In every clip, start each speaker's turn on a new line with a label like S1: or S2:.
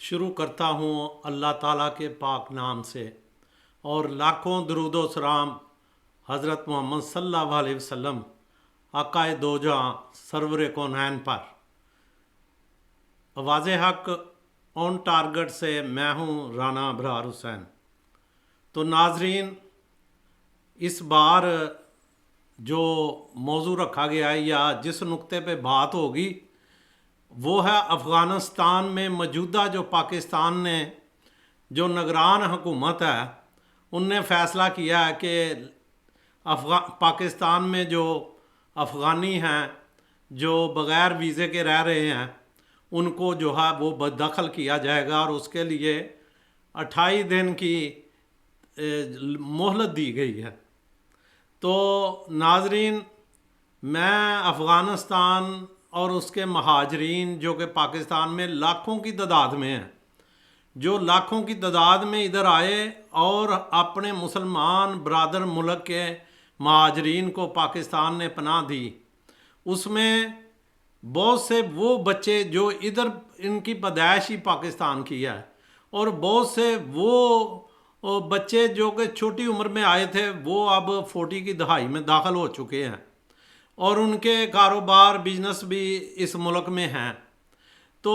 S1: شروع کرتا ہوں اللہ تعالیٰ کے پاک نام سے، اور لاکھوں درود و سلام حضرت محمد صلی اللہ علیہ وسلم آقا دو جہاں سرور کونین پر۔ آواز حق آن ٹارگٹ سے میں ہوں رانا ابرار حسین۔ تو ناظرین، اس بار جو موضوع رکھا گیا ہے یا جس نقطے پہ بات ہوگی وہ ہے افغانستان میں موجودہ جو پاکستان نے جو نگران حکومت ہے ان نے فیصلہ کیا ہے کہ پاکستان میں جو افغانی ہیں جو بغیر ویزے کے رہ رہے ہیں ان کو جو ہے وہ بددخل کیا جائے گا، اور اس کے لیے 28 دن کی مہلت دی گئی ہے۔ تو ناظرین، میں افغانستان اور اس کے مہاجرین جو کہ پاکستان میں لاکھوں کی تعداد میں ہیں، جو لاکھوں کی تعداد میں ادھر آئے اور اپنے مسلمان برادر ملک کے مہاجرین کو پاکستان نے پناہ دی، اس میں بہت سے وہ بچے جو ادھر ان کی پیدائش ہی پاکستان کی ہے، اور بہت سے وہ بچے جو کہ چھوٹی عمر میں آئے تھے وہ اب 40 کی دہائی میں داخل ہو چکے ہیں، اور ان کے کاروبار بزنس بھی اس ملک میں ہیں۔ تو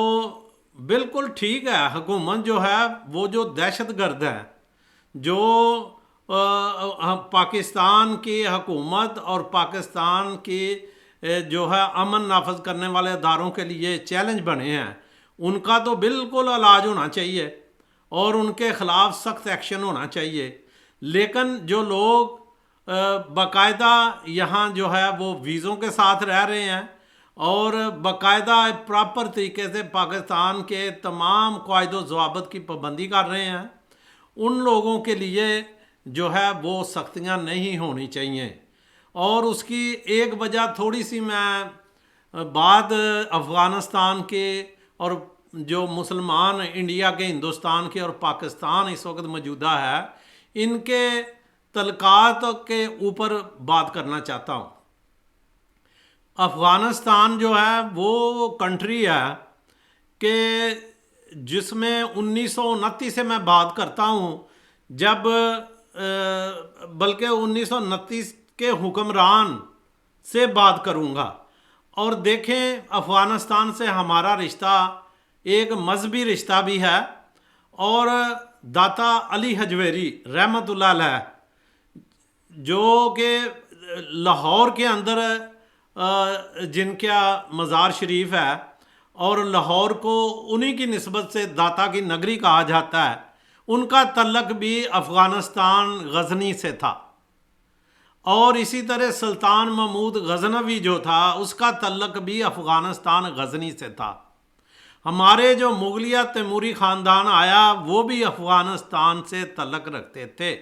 S1: بالکل ٹھیک ہے، حکومت جو ہے وہ جو دہشت گرد ہے، جو پاکستان کی حکومت اور پاکستان کی جو ہے امن نافذ کرنے والے اداروں کے لیے چیلنج بنے ہیں، ان کا تو بالکل علاج ہونا چاہیے اور ان کے خلاف سخت ایکشن ہونا چاہیے۔ لیکن جو لوگ باقاعدہ یہاں جو ہے وہ ویزوں کے ساتھ رہ رہے ہیں اور باقاعدہ پراپر طریقے سے پاکستان کے تمام قواعد و ضوابط کی پابندی کر رہے ہیں، ان لوگوں کے لیے جو ہے وہ سختیاں نہیں ہونی چاہیے۔ اور اس کی ایک وجہ تھوڑی سی میں بات افغانستان کے اور جو مسلمان انڈیا کے، ہندوستان کے اور پاکستان اس وقت موجودہ ہے، ان کے تعلقات کے اوپر بات کرنا چاہتا ہوں۔ افغانستان جو ہے وہ کنٹری ہے کہ جس میں 1929 سے میں بات کرتا ہوں، جب بلکہ 1929 کے حکمران سے بات کروں گا۔ اور دیکھیں، افغانستان سے ہمارا رشتہ ایک مذہبی رشتہ بھی ہے، اور داتا علی حجویری رحمۃ اللہ علیہ جو کہ لاہور کے اندر جن کا مزار شریف ہے، اور لاہور کو انہی کی نسبت سے داتا کی نگری کہا جاتا ہے، ان کا تعلق بھی افغانستان غزنی سے تھا۔ اور اسی طرح سلطان محمود غزنوی جو تھا اس کا تعلق بھی افغانستان غزنی سے تھا۔ ہمارے جو مغلیہ تیموری خاندان آیا وہ بھی افغانستان سے تعلق رکھتے تھے۔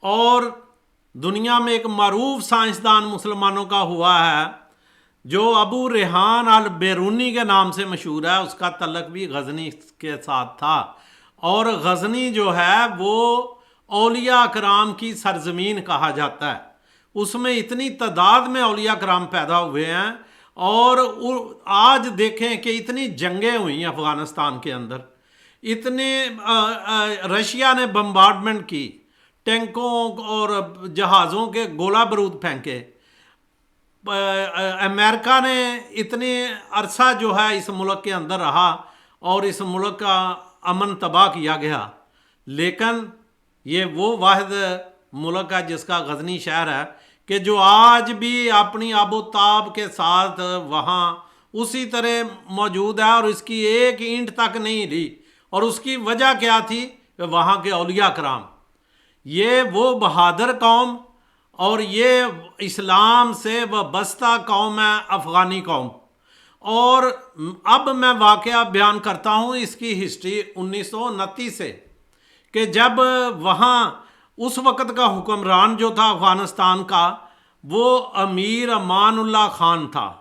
S1: اور دنیا میں ایک معروف سائنسدان مسلمانوں کا ہوا ہے جو ابو ریحان البیرونی کے نام سے مشہور ہے، اس کا تعلق بھی غزنی کے ساتھ تھا۔ اور غزنی جو ہے وہ اولیاء کرام کی سرزمین کہا جاتا ہے، اس میں اتنی تعداد میں اولیاء کرام پیدا ہوئے ہیں، اور آج دیکھیں کہ اتنی جنگیں ہوئی ہیں افغانستان کے اندر، اتنے رشیا نے بمبارڈمنٹ کی، ٹینکوں اور جہازوں کے گولہ بارود پھینکے، امریکہ نے اتنے عرصہ جو ہے اس ملک کے اندر رہا اور اس ملک کا امن تباہ کیا گیا، لیکن یہ وہ واحد ملک ہے جس کا غزنی شہر ہے کہ جو آج بھی اپنی آب و تاب کے ساتھ وہاں اسی طرح موجود ہے، اور اس کی ایک اینٹ تک نہیں ہلی۔ اور اس کی وجہ کیا تھی؟ کہ وہاں کے اولیاء کرام، یہ وہ بہادر قوم اور یہ اسلام سے وابستہ قوم ہے، افغانی قوم۔ اور اب میں واقعہ بیان کرتا ہوں اس کی ہسٹری 1929 سے، کہ جب وہاں اس وقت کا حکمران جو تھا افغانستان کا وہ امیر امان اللہ خان تھا،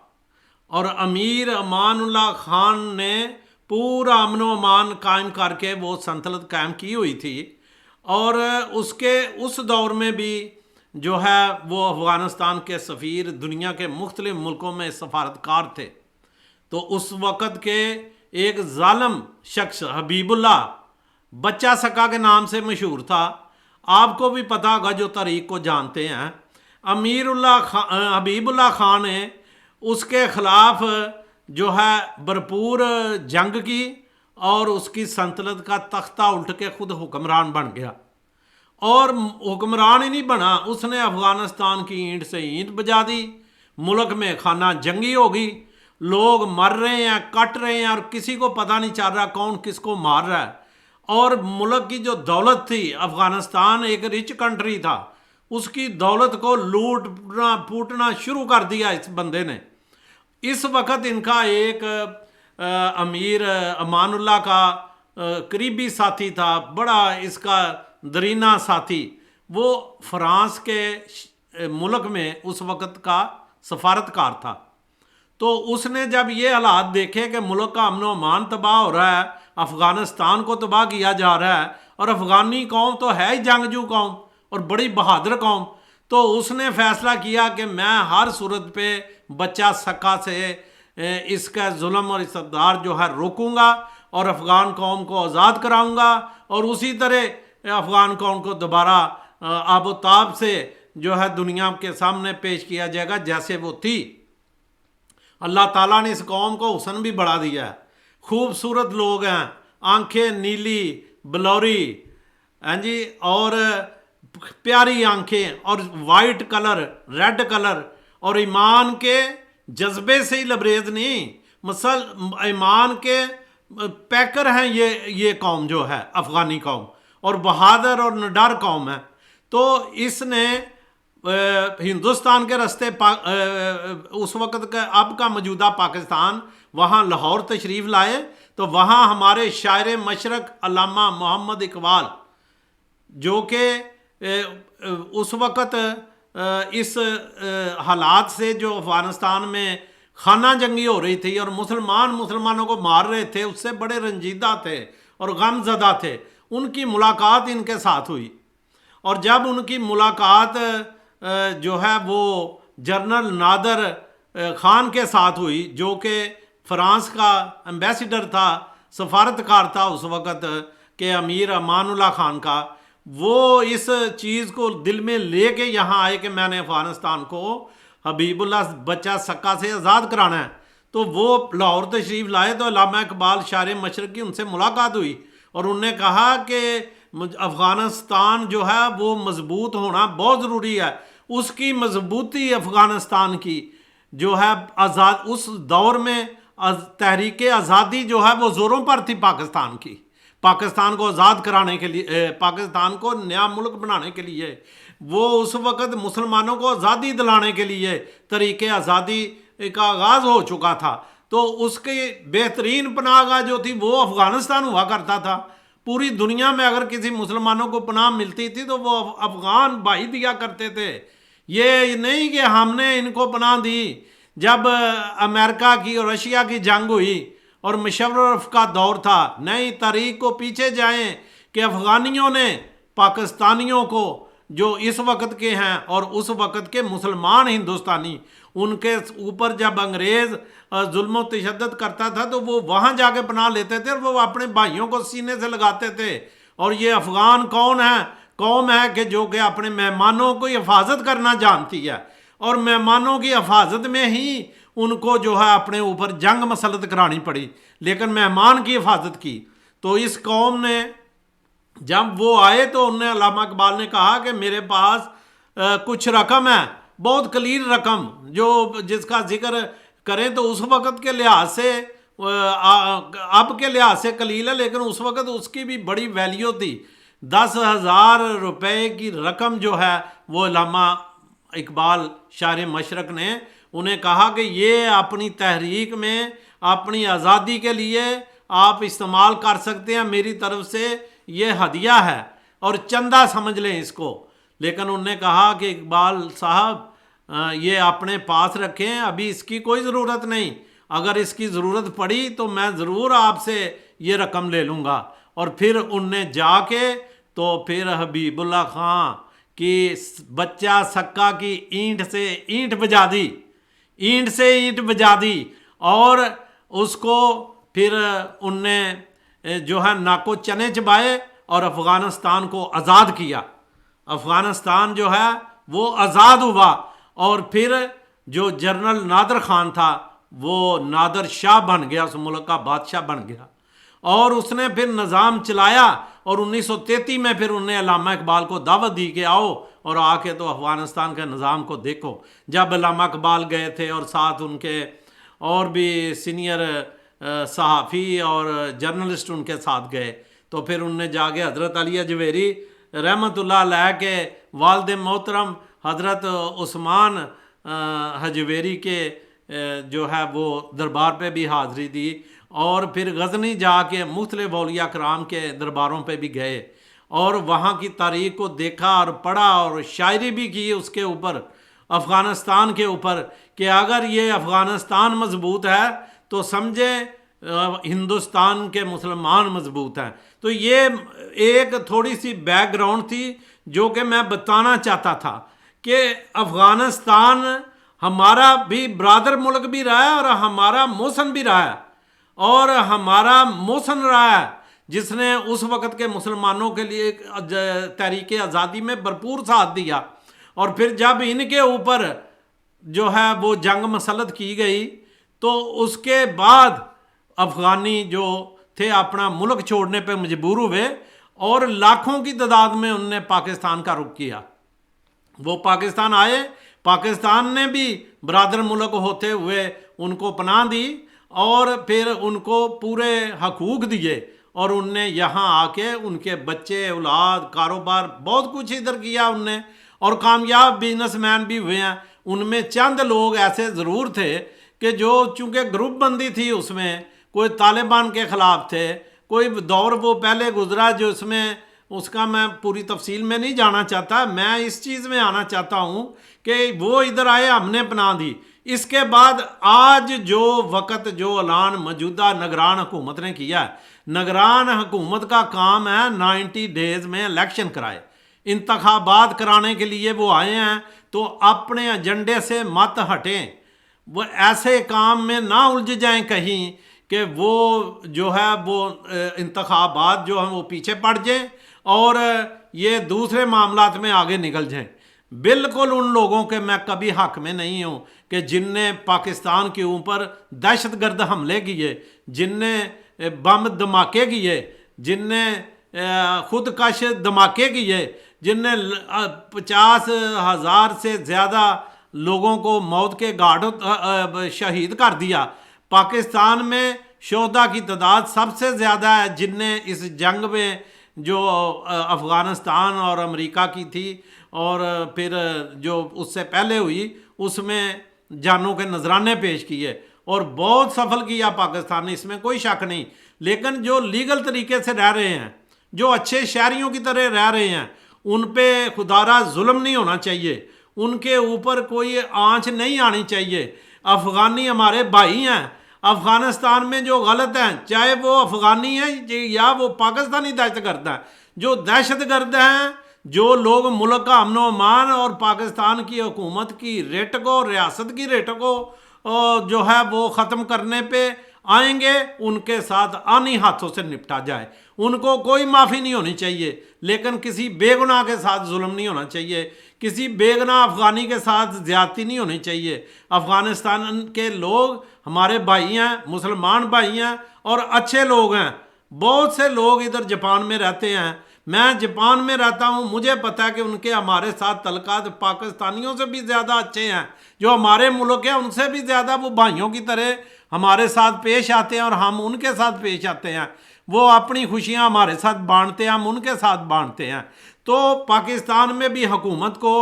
S1: اور امیر امان اللہ خان نے پورا امن و امان قائم کر کے وہ سلطنت قائم کی ہوئی تھی، اور اس دور میں بھی جو ہے وہ افغانستان کے سفیر دنیا کے مختلف ملکوں میں سفارتکار تھے۔ تو اس وقت کے ایک ظالم شخص حبیب اللہ بچہ سکا کے نام سے مشہور تھا، آپ کو بھی پتہ ہوگا جو تاریخ کو جانتے ہیں، امیر اللہ خان حبیب اللہ خان نے اس کے خلاف جو ہے بھرپور جنگ کی اور اس کی سلطنت کا تختہ الٹ کے خود حکمران بن گیا، اور حکمران ہی نہیں بنا، اس نے افغانستان کی اینٹ سے اینٹ بجا دی، ملک میں خانہ جنگی ہوگی، لوگ مر رہے ہیں، کٹ رہے ہیں، اور کسی کو پتہ نہیں چل رہا کون کس کو مار رہا ہے، اور ملک کی جو دولت تھی، افغانستان ایک رچ کنٹری تھا، اس کی دولت کو لوٹنا پوٹنا شروع کر دیا اس بندے نے۔ اس وقت ان کا ایک امیر امان اللہ کا قریبی ساتھی تھا، بڑا اس کا درینہ ساتھی، وہ فرانس کے ملک میں اس وقت کا سفارتکار تھا۔ تو اس نے جب یہ حالات دیکھے کہ ملک کا امن و امان تباہ ہو رہا ہے، افغانستان کو تباہ کیا جا رہا ہے، اور افغانی قوم تو ہے ہی جنگجو قوم اور بڑی بہادر قوم، تو اس نے فیصلہ کیا کہ میں ہر صورت پہ بچہ سکا سے اس کا ظلم اور استبداد جو ہے روکوں گا، اور افغان قوم کو آزاد کراؤں گا، اور اسی طرح افغان قوم کو دوبارہ آب و تاب سے جو ہے دنیا کے سامنے پیش کیا جائے گا جیسے وہ تھی۔ اللہ تعالیٰ نے اس قوم کو حسن بھی بڑھا دیا ہے، خوبصورت لوگ ہیں، آنکھیں نیلی بلوری، ہاں جی، اور پیاری آنکھیں، اور وائٹ کلر، ریڈ کلر، اور ایمان کے جذبے سے ہی لبریز نہیں، ایمان کے پیکر ہیں یہ قوم جو ہے افغانی قوم، اور بہادر اور نڈر قوم ہے۔ تو اس نے ہندوستان کے راستے اس وقت کا اب کا موجودہ پاکستان، وہاں لاہور تشریف لائے، تو وہاں ہمارے شاعر مشرق علامہ محمد اقبال، جو کہ اس وقت اس حالات سے جو افغانستان میں خانہ جنگی ہو رہی تھی اور مسلمانوں کو مار رہے تھے، اس سے بڑے رنجیدہ تھے اور غم زدہ تھے، ان کی ملاقات ان کے ساتھ ہوئی، اور جب ان کی ملاقات جو ہے وہ جنرل نادر خان کے ساتھ ہوئی، جو کہ فرانس کا ایمبیسیڈر تھا، سفارتکار تھا اس وقت کہ امیر امان اللہ خان کا، وہ اس چیز کو دل میں لے کے یہاں آئے کہ میں نے افغانستان کو حبیب اللہ بچہ سکا سے آزاد کرانا ہے، تو وہ لاہور تشریف لائے، تو علامہ اقبال شاعر مشرق کی ان سے ملاقات ہوئی، اور انہوں نے کہا کہ افغانستان جو ہے وہ مضبوط ہونا بہت ضروری ہے، اس کی مضبوطی افغانستان کی جو ہے اس دور میں تحریک آزادی جو ہے وہ زوروں پر تھی پاکستان کی، پاکستان کو آزاد کرانے کے لیے، پاکستان کو نیا ملک بنانے کے لیے، وہ اس وقت مسلمانوں کو آزادی دلانے کے لیے طریق آزادی کا آغاز ہو چکا تھا، تو اس کی بہترین پناہ گاہ جو تھی وہ افغانستان ہوا کرتا تھا۔ پوری دنیا میں اگر کسی مسلمانوں کو پناہ ملتی تھی تو وہ افغان بھائی دیا کرتے تھے، یہ نہیں کہ ہم نے ان کو پناہ دی۔ جب امریکہ کی اور رشیا کی جنگ ہوئی اور مشرف کا دور تھا، نئی تاریخ کو پیچھے جائیں کہ افغانیوں نے پاکستانیوں کو، جو اس وقت کے ہیں اور اس وقت کے مسلمان ہندوستانی، ان کے اوپر جب انگریز ظلم و تشدد کرتا تھا تو وہ وہاں جا کے پناہ لیتے تھے، اور وہ اپنے بھائیوں کو سینے سے لگاتے تھے۔ اور یہ افغان قوم ہے کہ جو کہ اپنے مہمانوں کو حفاظت کرنا جانتی ہے، اور مہمانوں کی حفاظت میں ہی ان کو جو ہے اپنے اوپر جنگ مسلط کرانی پڑی، لیکن مہمان کی حفاظت کی۔ تو اس قوم نے جب وہ آئے تو انہوں نے، علامہ اقبال نے کہا کہ میرے پاس کچھ رقم ہے، بہت قلیل رقم، جو جس کا ذکر کریں تو اس وقت کے لحاظ سے، اب کے لحاظ سے قلیل ہے، لیکن اس وقت اس کی بھی بڑی ویلیو تھی۔ 10,000 روپے کی رقم جو ہے وہ علامہ اقبال شاعر مشرق نے انہیں کہا کہ یہ اپنی تحریک میں اپنی آزادی کے لیے آپ استعمال کر سکتے ہیں، میری طرف سے یہ ہدیہ ہے، اور چندہ سمجھ لیں اس کو۔ لیکن انہوں نے کہا کہ اقبال صاحب یہ اپنے پاس رکھیں، ابھی اس کی کوئی ضرورت نہیں، اگر اس کی ضرورت پڑی تو میں ضرور آپ سے یہ رقم لے لوں گا۔ اور پھر ان نے جا کے تو پھر حبیب اللہ خان کی بچہ سکا کی اینٹ سے اینٹ بجا دی، اور اس کو پھر ان نے جو ہے ناکو چنے چبائے اور افغانستان کو آزاد کیا. افغانستان جو ہے وہ آزاد ہوا، اور پھر جو جنرل نادر خان تھا وہ نادر شاہ بن گیا، اس ملک کا بادشاہ بن گیا، اور اس نے پھر نظام چلایا. اور 1933 میں پھر انہوں نے علامہ اقبال کو دعوت دی کہ آؤ اور آ کے تو افغانستان کے نظام کو دیکھو. جب علامہ اقبال گئے تھے اور ساتھ ان کے اور بھی سینئر صحافی اور جرنلسٹ ان کے ساتھ گئے، تو پھر انہوں نے جا کے حضرت علی اجویری رحمۃ اللہ علیہ کے والد محترم حضرت عثمان حجویری کے جو ہے وہ دربار پہ بھی حاضری دی، اور پھر غزنی جا کے مختلف اولیاء کرام کے درباروں پہ بھی گئے اور وہاں کی تاریخ کو دیکھا اور پڑھا، اور شاعری بھی کی اس کے اوپر، افغانستان کے اوپر، کہ اگر یہ افغانستان مضبوط ہے تو سمجھیں ہندوستان کے مسلمان مضبوط ہیں. تو یہ ایک تھوڑی سی بیک گراؤنڈ تھی جو کہ میں بتانا چاہتا تھا کہ افغانستان ہمارا بھی برادر ملک بھی رہا ہے اور ہمارا محسن بھی رہا ہے، اور ہمارا محسن رہا ہے جس نے اس وقت کے مسلمانوں کے لیے تحریک آزادی میں بھرپور ساتھ دیا. اور پھر جب ان کے اوپر جو ہے وہ جنگ مسلط کی گئی تو اس کے بعد افغانی جو تھے اپنا ملک چھوڑنے پہ مجبور ہوئے، اور لاکھوں کی تعداد میں انہوں نے پاکستان کا رخ کیا. وہ پاکستان آئے، پاکستان نے بھی برادر ملک ہوتے ہوئے ان کو پناہ دی اور پھر ان کو پورے حقوق دیے، اور ان نے یہاں آ کے ان کے بچے، اولاد، کاروبار، بہت کچھ ادھر کیا ان نے، اور کامیاب بزنس مین بھی ہوئے ہیں. ان میں چند لوگ ایسے ضرور تھے کہ جو چونکہ گروپ بندی تھی، اس میں کوئی طالبان کے خلاف تھے، کوئی دور وہ پہلے گزرا جو اس کا میں پوری تفصیل میں نہیں جانا چاہتا. میں اس چیز میں آنا چاہتا ہوں کہ وہ ادھر آئے، ہم نے پناہ دی. اس کے بعد آج جو وقت جو اعلان موجودہ نگران حکومت نے کیا ہے، نگران حکومت کا کام ہے 90 ڈیز میں الیکشن کرائے، انتخابات کرانے کے لیے وہ آئے ہیں. تو اپنے ایجنڈے سے مت ہٹیں، وہ ایسے کام میں نہ الجھ جائیں کہیں کہ وہ جو ہے وہ انتخابات جو ہیں وہ پیچھے پڑ جائیں اور یہ دوسرے معاملات میں آگے نکل جائیں. بالکل ان لوگوں کے میں کبھی حق میں نہیں ہوں کہ جن نے پاکستان کے اوپر دہشت گرد حملے کیے، جن نے بم دھماکے کیے، جن نے خودکش دھماکے کیے، جن نے 50,000 سے زیادہ لوگوں کو موت کے گھاٹوں شہید کر دیا. پاکستان میں شہداء کی تعداد سب سے زیادہ ہے جن نے اس جنگ میں جو افغانستان اور امریکہ کی تھی اور پھر جو اس سے پہلے ہوئی اس میں جانوں کے نذرانے پیش کیے، اور بہت سفل کیا پاکستان نے، اس میں کوئی شک نہیں. لیکن جو لیگل طریقے سے رہ رہے ہیں، جو اچھے شہریوں کی طرح رہ رہے ہیں، ان پہ خدارہ ظلم نہیں ہونا چاہیے، ان کے اوپر کوئی آنچ نہیں آنی چاہیے. افغانی ہمارے بھائی ہیں. افغانستان میں جو غلط ہیں، چاہے وہ افغانی ہیں یا وہ پاکستانی دہشت گرد ہیں، جو دہشت گرد ہیں، جو لوگ ملک کا امن و امان اور پاکستان کی حکومت کی ریٹ کو، ریاست کی ریٹ کو جو ہے وہ ختم کرنے پہ آئیں گے، ان کے ساتھ آنی ہاتھوں سے نپٹا جائے. ان کو کوئی معافی نہیں ہونی چاہیے، لیکن کسی بے گناہ کے ساتھ ظلم نہیں ہونا چاہیے، کسی بے گناہ افغانی کے ساتھ زیادتی نہیں ہونی چاہیے. افغانستان کے لوگ ہمارے بھائی ہیں، مسلمان بھائی ہیں اور اچھے لوگ ہیں. بہت سے لوگ ادھر جاپان میں رہتے ہیں، میں جاپان میں رہتا ہوں، مجھے پتہ ہے کہ ان کے ہمارے ساتھ تعلقات پاکستانیوں سے بھی زیادہ اچھے ہیں. جو ہمارے ملک ہیں ان سے بھی زیادہ وہ بھائیوں کی طرح ہمارے ساتھ پیش آتے ہیں اور ہم ان کے ساتھ پیش آتے ہیں. وہ اپنی خوشیاں ہمارے ساتھ بانٹتے ہیں، ہم ان کے ساتھ بانٹتے ہیں. تو پاکستان میں بھی حکومت کو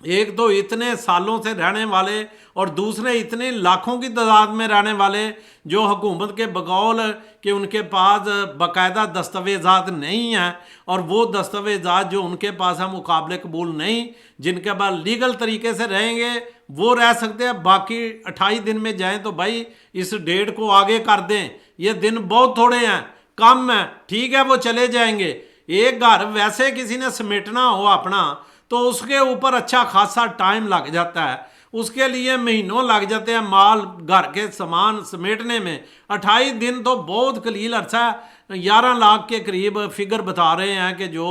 S1: ایک تو اتنے سالوں سے رہنے والے اور دوسرے اتنے لاکھوں کی تعداد میں رہنے والے جو حکومت کے بقول کہ ان کے پاس باقاعدہ دستاویزات نہیں ہیں، اور وہ دستاویزات جو ان کے پاس ہیں مقابل قبول نہیں، جن کے بعد لیگل طریقے سے رہیں گے وہ رہ سکتے ہیں. باقی 28 دن میں جائیں تو بھائی اس ڈیٹ کو آگے کر دیں، یہ دن بہت تھوڑے ہیں، کم ہیں، ٹھیک ہے وہ چلے جائیں گے. ایک گھر ویسے کسی نے سمیٹنا ہو اپنا تو اس کے اوپر اچھا خاصا ٹائم لگ جاتا ہے. اس کے لیے مہینوں لگ جاتے ہیں مال گھر کے سامان سمیٹنے میں. 28 دن تو بہت قلیل عرصہ ہے. 11 لاکھ کے قریب فگر بتا رہے ہیں کہ جو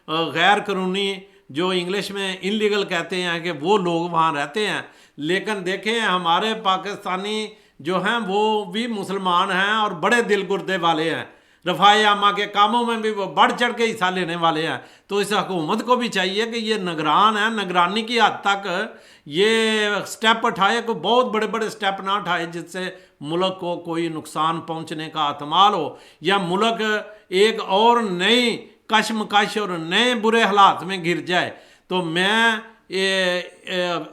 S1: غیر قانونی, جو انگلش میں انلیگل کہتے ہیں, کہ وہ لوگ وہاں رہتے ہیں. لیکن دیکھیں ہمارے پاکستانی جو ہیں وہ بھی مسلمان ہیں اور بڑے دل گردے والے ہیں. رفاع عامہ کے کاموں میں بھی وہ بڑھ چڑھ کے حصہ لینے والے ہیں. تو اس حکومت کو بھی چاہیے کہ یہ نگران ہے, نگرانی کی حد تک یہ سٹیپ اٹھائے, کوئی بہت بڑے بڑے سٹیپ نہ اٹھائے جس سے ملک کو کوئی نقصان پہنچنے کا احتمال ہو, یا ملک ایک اور نئی کشمکش اور نئے برے حالات میں گر جائے. تو میں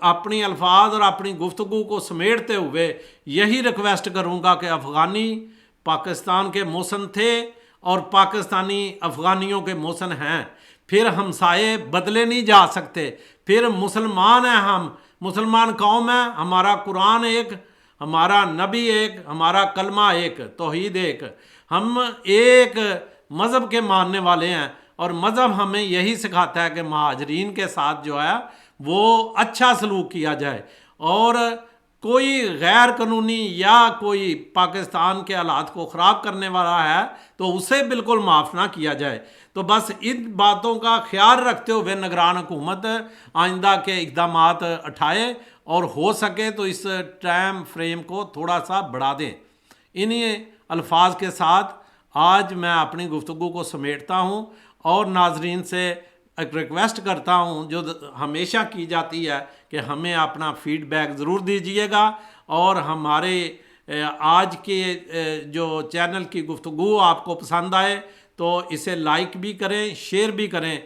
S1: اپنی الفاظ اور اپنی گفتگو کو سمیٹتے ہوئے یہی ریکویسٹ کروں گا کہ افغانی پاکستان کے موسن تھے اور پاکستانی افغانیوں کے موسن ہیں. پھر ہمسائے بدلے نہیں جا سکتے. پھر مسلمان ہیں, ہم مسلمان قوم ہیں, ہمارا قرآن ایک, ہمارا نبی ایک, ہمارا کلمہ ایک, توحید ایک, ہم ایک مذہب کے ماننے والے ہیں. اور مذہب ہمیں یہی سکھاتا ہے کہ مہاجرین کے ساتھ جو ہے وہ اچھا سلوک کیا جائے, اور کوئی غیر قانونی یا کوئی پاکستان کے حالات کو خراب کرنے والا ہے تو اسے بالکل معاف نہ کیا جائے. تو بس ان باتوں کا خیال رکھتے ہوئے نگران حکومت آئندہ کے اقدامات اٹھائے, اور ہو سکے تو اس ٹائم فریم کو تھوڑا سا بڑھا دیں. انہی الفاظ کے ساتھ آج میں اپنی گفتگو کو سمیٹتا ہوں, اور ناظرین سے ایک ریکویسٹ کرتا ہوں جو ہمیشہ کی جاتی ہے کہ ہمیں اپنا فیڈ بیک ضرور دیجیے گا, اور ہمارے آج کے جو چینل کی گفتگو آپ کو پسند آئے تو اسے لائک بھی کریں, شیئر بھی کریں,